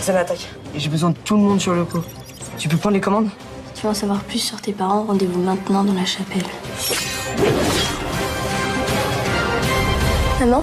Xana attaque. Et j'ai besoin de tout le monde sur le coup. Tu peux prendre les commandes? Si tu veux en savoir plus sur tes parents, rendez-vous maintenant dans la chapelle. Maman?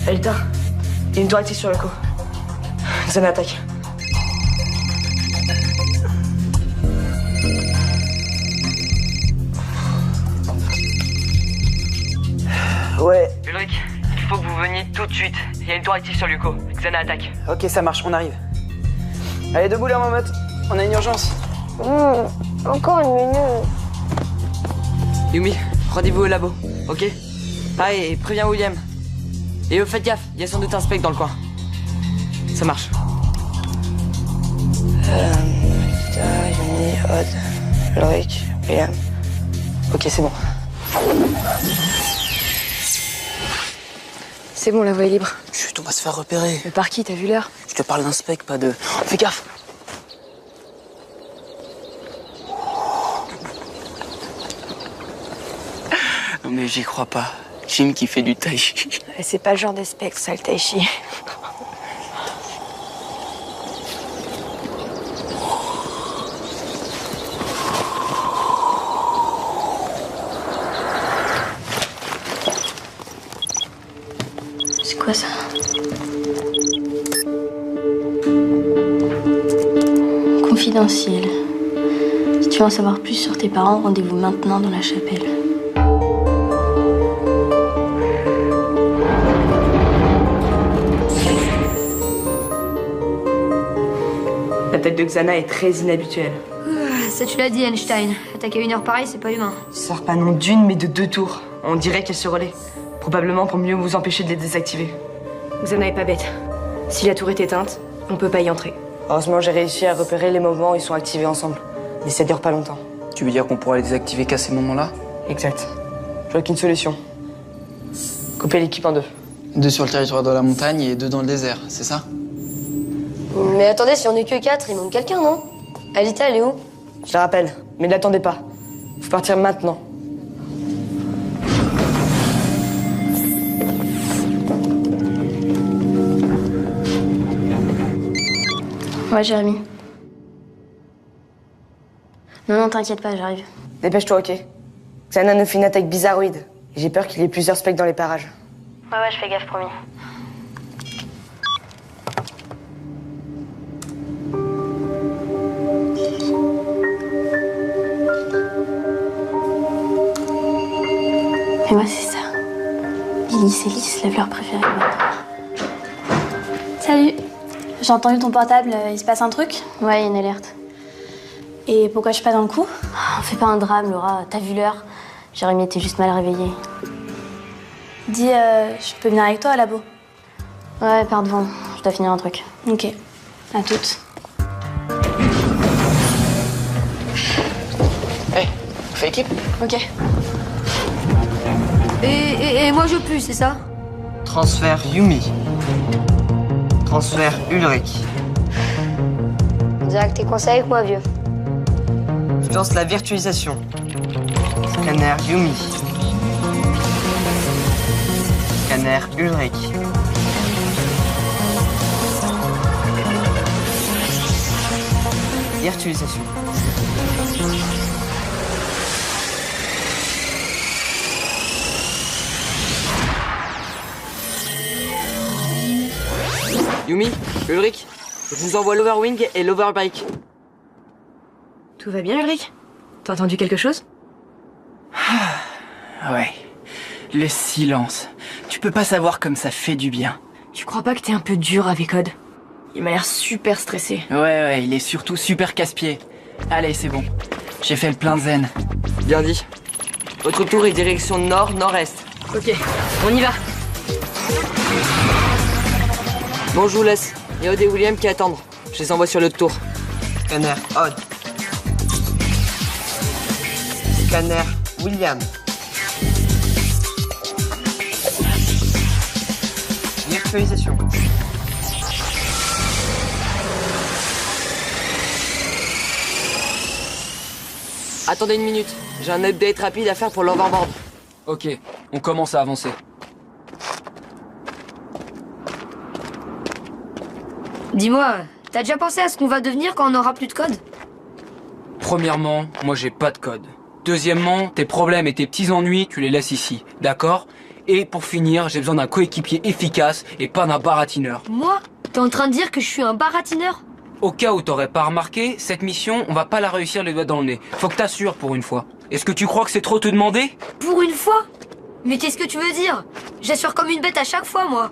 Alita, il y a une tour active sur le coup. Xana attaque. Ouais. Ulrich, il faut que vous veniez tout de suite. Il y a une tour active sur Luco. Xana attaque. Ok, ça marche, on arrive. Allez, debout la mamotte, on a une urgence. Encore une minute. Yumi, rendez-vous au labo, ok? Ah, et préviens William. Et faites gaffe, il y a sans doute un spec dans le coin. Ça marche. Yumi, Odd, Ulrich, William. Ok, c'est bon. C'est bon, la voie est libre. Chut, on va se faire repérer. Mais par qui? T'as vu l'heure? Je te parle d'un spec, pas de... Fais gaffe. Non mais j'y crois pas. Jim qui fait du tai chi. C'est pas le genre d'espèce, ça, le tai chi. C'est quoi ça? Confidentiel. Si tu veux en savoir plus sur tes parents, rendez-vous maintenant dans la chapelle. La tête de Xana est très inhabituelle. Ça tu l'as dit Einstein. Attaquer à une heure pareille, c'est pas humain. Elle sort pas non d'une, mais de 2 tours. On dirait qu'elle se relaie. Probablement pour mieux vous empêcher de les désactiver. Xana est pas bête. Si la tour est éteinte, on peut pas y entrer. Heureusement, j'ai réussi à repérer les moments où ils sont activés ensemble. Mais ça dure pas longtemps. Tu veux dire qu'on pourra les désactiver qu'à ces moments-là? Exact. Je vois qu'une solution. Couper l'équipe en 2. 2 sur le territoire de la montagne et 2 dans le désert, c'est ça? Mais attendez, si on est que 4, il manque quelqu'un, non? Alita, elle est où? Je la rappelle, mais ne l'attendez pas. Faut partir maintenant. Ouais, Jérémy. Non, t'inquiète pas, j'arrive. Dépêche-toi, ok? Xana nous fait une attaque bizarroïde. Et j'ai peur qu'il y ait plusieurs specs dans les parages. Ouais, je fais gaffe, promis. Et moi, c'est ça. Billy, c'est Lys, la fleur préférée de maintenant. Salut. J'ai entendu ton portable, il se passe un truc? Ouais, il y a une alerte. Et pourquoi je suis pas dans le coup? On fait pas un drame, Laura. T'as vu l'heure? Jérémy était juste mal réveillé. Dis, je peux venir avec toi au labo? Ouais, pars devant. Je dois finir un truc. Ok. À toutes. Hey, on fait équipe? Ok. Et moi je pue, c'est ça? Transfert Yumi. Transfert Ulrich. On dirait que t'es coincé avec moi, vieux. Je lance la virtualisation. Scanner Yumi. Scanner Ulrich. Virtualisation. Yumi, Ulrich, je vous envoie l'Overwing et l'Overbike. Tout va bien, Ulrich? T'as entendu quelque chose? Ouais. Le silence. Tu peux pas savoir comme ça fait du bien. Tu crois pas que t'es un peu dur avec Odd? Il m'a l'air super stressé. Ouais, il est surtout super casse-pied. Allez, c'est bon. J'ai fait le plein de zen. Bien dit. Votre tour est direction nord-nord-est. Ok, on y va. Bon, je vous laisse. Il y a Odd et William qui attendent. Je les envoie sur l'autre tour. Scanner Odd. Scanner William. Virtualisation. Attendez une minute. J'ai un update rapide à faire pour l'overboard. Ok, on commence à avancer. Dis-moi, t'as déjà pensé à ce qu'on va devenir quand on aura plus de code? Premièrement, moi j'ai pas de code. Deuxièmement, tes problèmes et tes petits ennuis, tu les laisses ici, d'accord? Et pour finir, j'ai besoin d'un coéquipier efficace et pas d'un baratineur. Moi? T'es en train de dire que je suis un baratineur? Au cas où t'aurais pas remarqué, cette mission, on va pas la réussir les doigts dans le nez. Faut que t'assures pour une fois. Est-ce que tu crois que c'est trop te demander? Pour une fois? Mais qu'est-ce que tu veux dire? J'assure comme une bête à chaque fois, moi.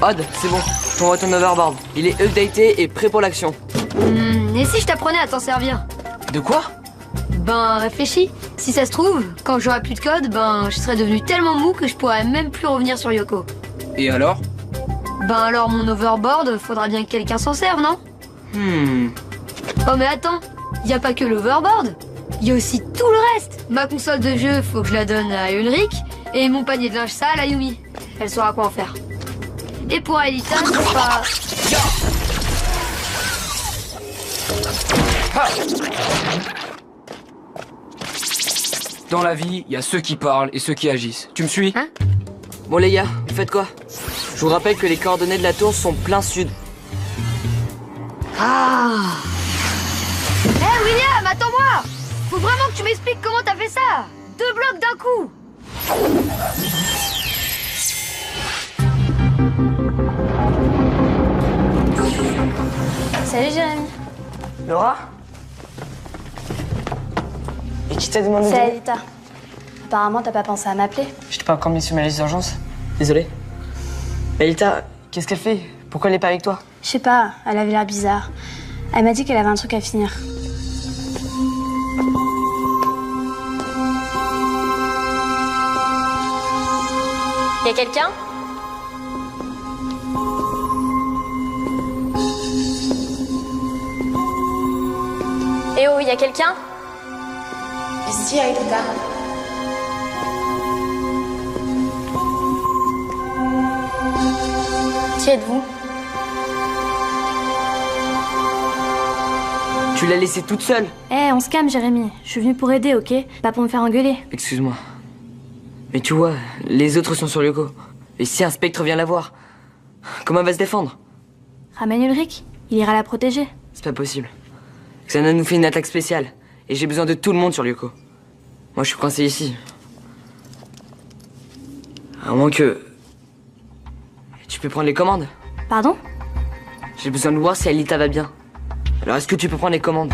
Odd, c'est bon. T'envoies ton overboard. Il est updaté et prêt pour l'action. Et si je t'apprenais à t'en servir? De quoi? Ben, réfléchis. Si ça se trouve, quand j'aurai plus de code, ben, je serai devenu tellement mou que je pourrais même plus revenir sur Yoko. Et alors? Ben alors, mon overboard, faudra bien que quelqu'un s'en serve, non? Oh mais attends, y a pas que l'overboard. Y a aussi tout le reste. Ma console de jeu, faut que je la donne à Ulrich. Et mon panier de linge sale à Yumi. Elle saura quoi en faire. Et pour Aelita, c'est pas... Dans la vie, il y a ceux qui parlent et ceux qui agissent. Tu me suis? Hein? Bon les gars, vous faites quoi? Je vous rappelle que les coordonnées de la tour sont plein sud. Ah! William, attends-moi! Faut vraiment que tu m'expliques comment t'as fait ça! 2 blocs d'un coup! Salut Jérémy. Laura? Et qui t'a demandé C'est de... Aelita. Apparemment, t'as pas pensé à m'appeler. Je t'ai pas encore mis sur ma liste d'urgence. Désolé. Elita, qu'est-ce qu'elle fait? Pourquoi elle est pas avec toi? Je sais pas, elle avait l'air bizarre. Elle m'a dit qu'elle avait un truc à finir. Y a quelqu'un? Eh oh, y a quelqu'un? Ici, Aelita. Qui êtes-vous? Tu l'as laissée toute seule? On se calme, Jérémy. Je suis venue pour aider, ok? Pas pour me faire engueuler. Excuse-moi. Mais tu vois, les autres sont sur Yoko. Et si un spectre vient la voir, comment elle va se défendre? Ramène Ulrich. Il ira la protéger. C'est pas possible. Xana nous fait une attaque spéciale. Et j'ai besoin de tout le monde sur Yoko. Moi, je suis coincé ici. À moins que... Tu peux prendre les commandes? Pardon? J'ai besoin de voir si Aelita va bien. Alors, est-ce que tu peux prendre les commandes?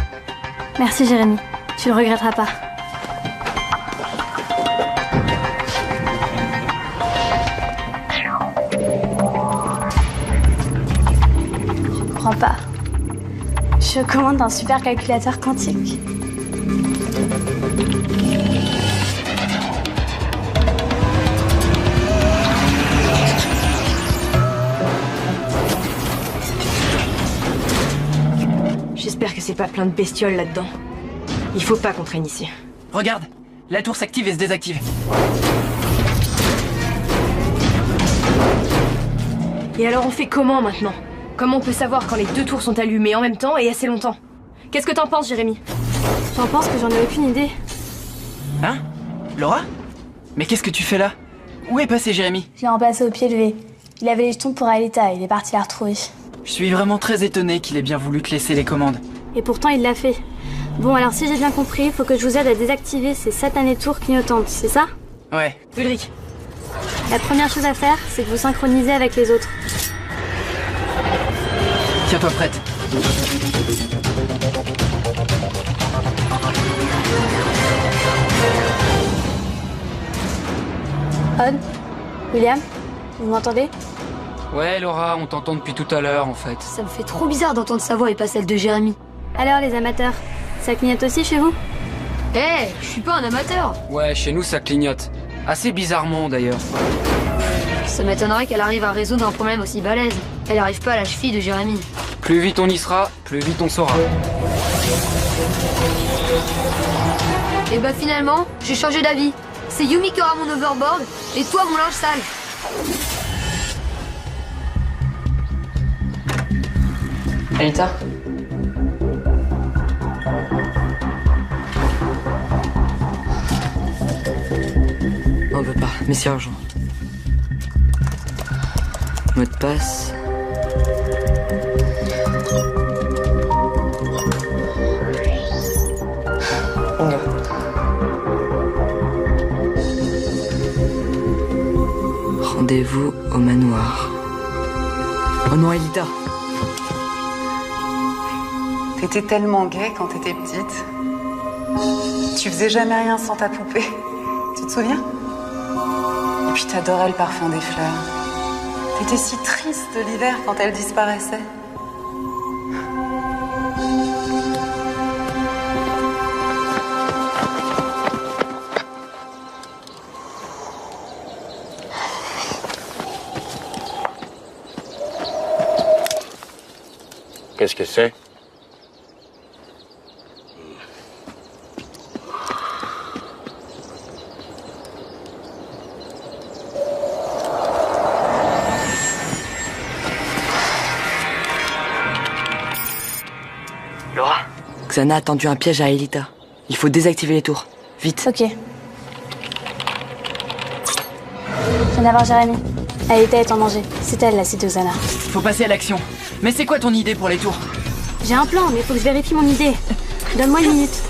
Merci, Jérémy. Tu le regretteras pas. Je comprends pas. Je commande un super calculateur quantique. J'espère que c'est pas plein de bestioles là-dedans. Il faut pas qu'on traîne ici. Regarde, La tour s'active et se désactive. Et alors on fait comment maintenant? Comment on peut savoir quand les 2 tours sont allumées en même temps et assez longtemps? Qu'est-ce que t'en penses, Jérémy? J'en pense que j'en ai aucune idée. Hein? Laura? Mais qu'est-ce que tu fais là? Où est passé Jérémy? Je l'ai remplacé au pied levé. Il avait les jetons pour Aelita, il est parti la retrouver. Je suis vraiment très étonné qu'il ait bien voulu te laisser les commandes. Et pourtant il l'a fait. Bon alors si j'ai bien compris, il faut que je vous aide à désactiver ces satanées tours clignotantes, c'est ça? Ouais. Ulrich. La première chose à faire, c'est de vous synchroniser avec les autres. Tiens-toi prête. Odd? William? Vous m'entendez? Ouais, Laura, on t'entend depuis tout à l'heure, en fait. Ça me fait trop bizarre d'entendre sa voix et pas celle de Jérémy. Alors les amateurs, ça clignote aussi chez vous? Eh, je suis pas un amateur. Ouais, chez nous, ça clignote. Assez bizarrement, d'ailleurs. Ça m'étonnerait qu'elle arrive à résoudre un problème aussi balèze. Elle arrive pas à la cheville de Jérémy. Plus vite on y sera, plus vite on saura. Et bah finalement, j'ai changé d'avis. C'est Yumi qui aura mon overboard, et toi mon linge sale. Aelita? On veut pas, mais c'est urgent. Mot de passe. Rendez-vous au manoir. Oh non, Aelita! T'étais tellement gaie quand t'étais petite. Tu faisais jamais rien sans ta poupée. Tu te souviens? Et puis t'adorais le parfum des fleurs. T'étais si triste l'hiver quand elles disparaissaient. Qu'est-ce que c'est? Laura? Xana a tendu un piège à Aelita. Il faut désactiver les tours. Vite. Ok. Je viens d'avoir Jérémy. Aelita est en danger. C'est elle la cité Xana. Faut passer à l'action. Mais c'est quoi ton idée pour les tours? J'ai un plan, mais faut que je vérifie mon idée. Donne-moi une minute.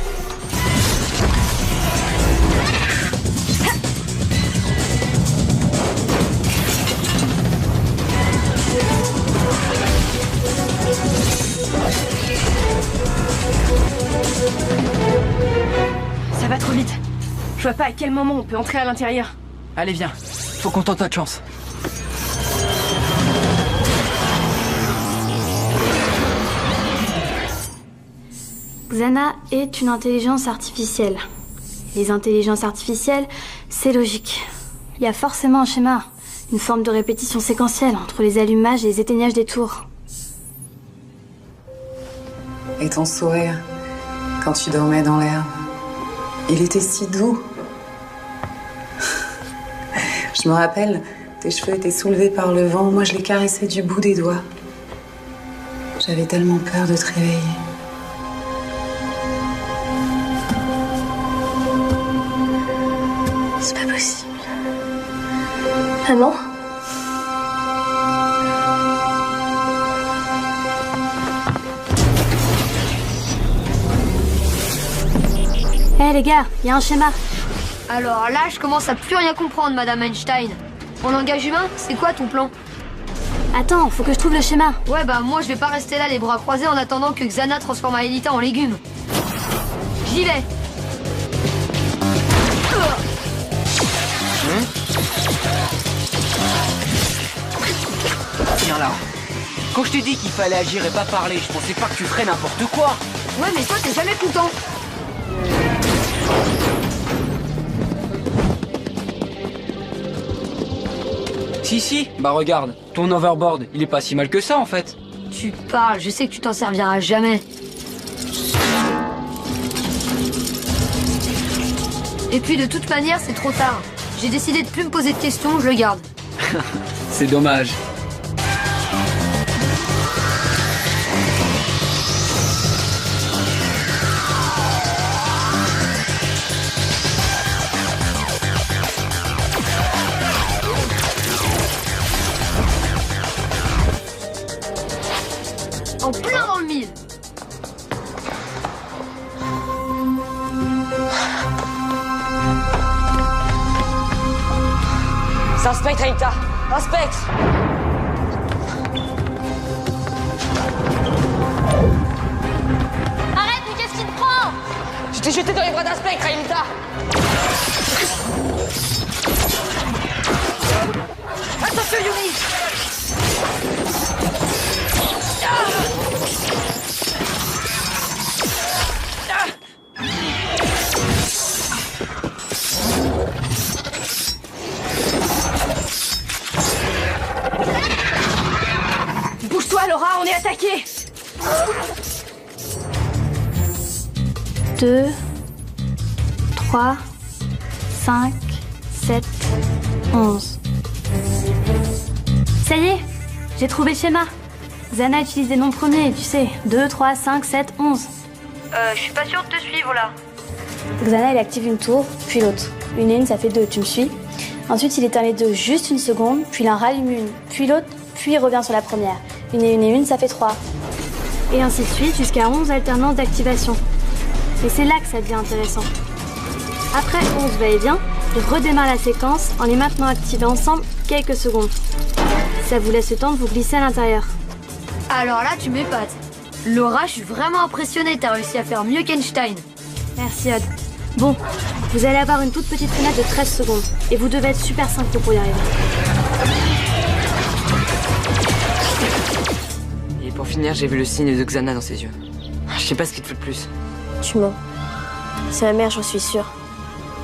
Ça va trop vite. Je vois pas à quel moment on peut entrer à l'intérieur. Allez viens, faut qu'on tente notre chance. Xana est une intelligence artificielle. Les intelligences artificielles, c'est logique. Il y a forcément un schéma, une forme de répétition séquentielle entre les allumages et les éteignages des tours. Et ton sourire, quand tu dormais dans l'herbe, il était si doux. Je me rappelle, tes cheveux étaient soulevés par le vent, moi je les caressais du bout des doigts. J'avais tellement peur de te réveiller. C'est pas possible. Maman? Hé les gars, il y a un schéma. Alors là, je commence à plus rien comprendre, Madame Einstein. En langage humain, c'est quoi ton plan? Attends, faut que je trouve le schéma. Ouais, bah moi je vais pas rester là les bras croisés en attendant que Xana transforme Aelita en légumes. J'y vais. Tiens là. Quand je t'ai dit qu'il fallait agir et pas parler, je pensais pas que tu ferais n'importe quoi. Ouais, mais toi t'es jamais content. Si, bah regarde, ton overboard, il est pas si mal que ça en fait. Tu parles, je sais que tu t'en serviras jamais. Et puis de toute manière, c'est trop tard. J'ai décidé de plus me poser de questions, je le garde. C'est dommage. En plein dans le mille. C'est un spectre, Aïta. Un spectre. Arrête, mais qu'est-ce qui te prend? Je t'ai jeté dans les bras d'un spectre, Aïta. Attention, Yumi. Bouge-toi, Laura, on est attaqué. 2, 3, 5, 7, 11. Ça y est, j'ai trouvé le schéma. Xana utilise des nombres premiers, tu sais. 2, 3, 5, 7, 11. Je suis pas sûre de te suivre là. Xana, il active une tour, puis l'autre. Une et une, ça fait 2, tu me suis? Ensuite, il éteint les deux juste une seconde, puis il en rallume une, puis l'autre, puis il revient sur la première. Une et une, ça fait 3. Et ainsi de suite, jusqu'à 11 alternances d'activation. Et c'est là que ça devient intéressant. Après 11 va-et-vient, il redémarre la séquence en les maintenant activés ensemble quelques secondes. Ça vous laisse le temps de vous glisser à l'intérieur. Alors là, tu m'épates. Laura, je suis vraiment impressionnée, t'as réussi à faire mieux qu'Einstein. Merci, Odd. Bon, vous allez avoir une toute petite fenêtre de 13 secondes. Et vous devez être super synchro pour y arriver. Et pour finir, j'ai vu le signe de Xana dans ses yeux. Je sais pas ce qu'il te fait de plus. Tu mens. C'est ma mère, j'en suis sûre.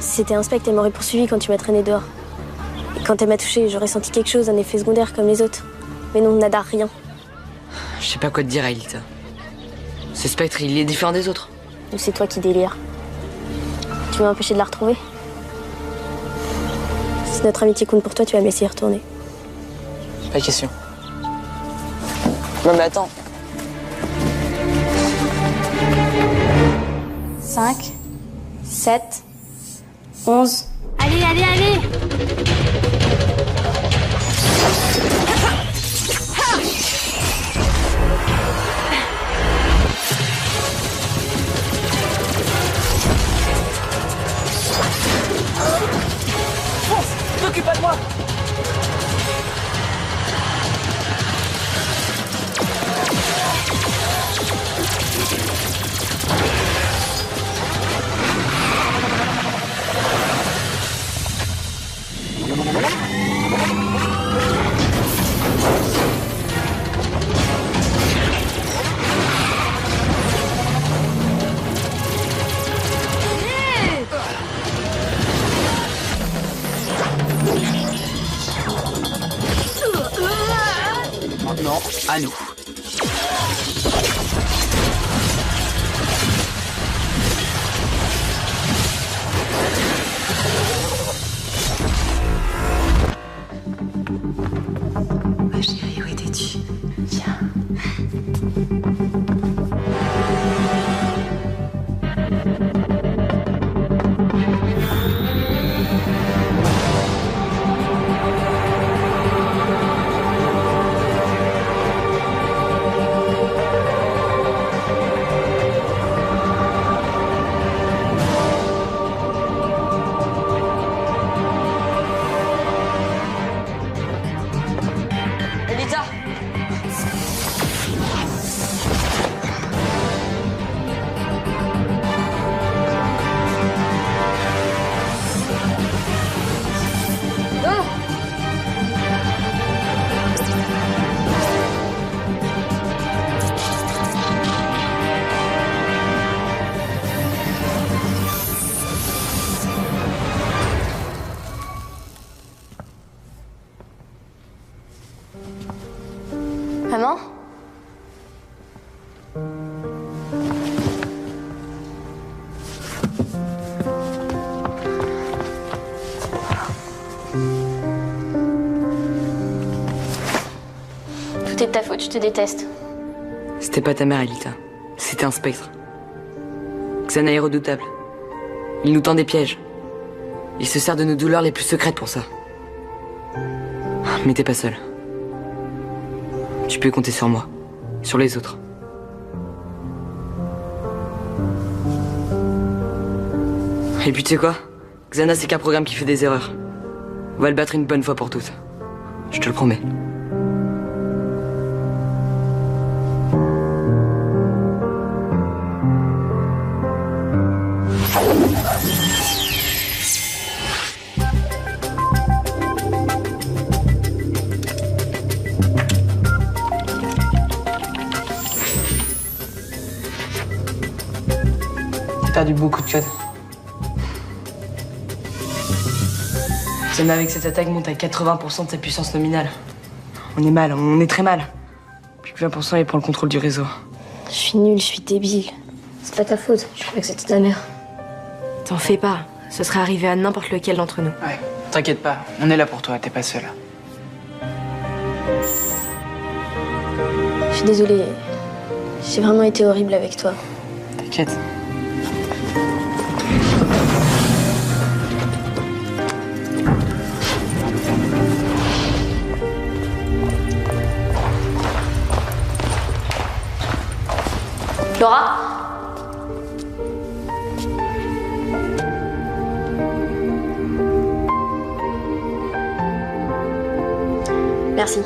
Si c'était un spectre, elle m'aurait poursuivi quand tu m'as traîné dehors. Et quand elle m'a touché, j'aurais senti quelque chose, un effet secondaire comme les autres. Mais non, nada, rien. Je sais pas quoi te dire, Aïta. Ce spectre, il est différent des autres. Ou c'est toi qui délires. Tu veux m'empêcher de la retrouver? Si notre amitié compte pour toi, tu vas me laisser y retourner. Pas de question. Non mais attends. 5, 7, 11. Allez, allez, allez! T'occupe pas de moi. Maintenant, à nous. Ma chérie, où étais-tu? Viens. Elita. C'est de ta faute, je te déteste. C'était pas ta mère, Elita. C'était un spectre. Xana est redoutable. Il nous tend des pièges. Il se sert de nos douleurs les plus secrètes pour ça. Mais t'es pas seul. Tu peux compter sur moi. Sur les autres. Et puis tu sais quoi? Xana, c'est qu'un programme qui fait des erreurs. On va le battre une bonne fois pour toutes. Je te le promets. T'as perdu beaucoup de code. Xana, avec cette attaque, monte à 80% de sa puissance nominale. On est mal, on est très mal. Plus que 20%, il prend le contrôle du réseau. Je suis nulle, je suis débile. C'est pas ta faute, je croyais que c'était ta mère. T'en fais pas, ce serait arrivé à n'importe lequel d'entre nous. Ouais, t'inquiète pas, on est là pour toi, t'es pas seule. Je suis désolée. J'ai vraiment été horrible avec toi. T'inquiète. Laura? Merci.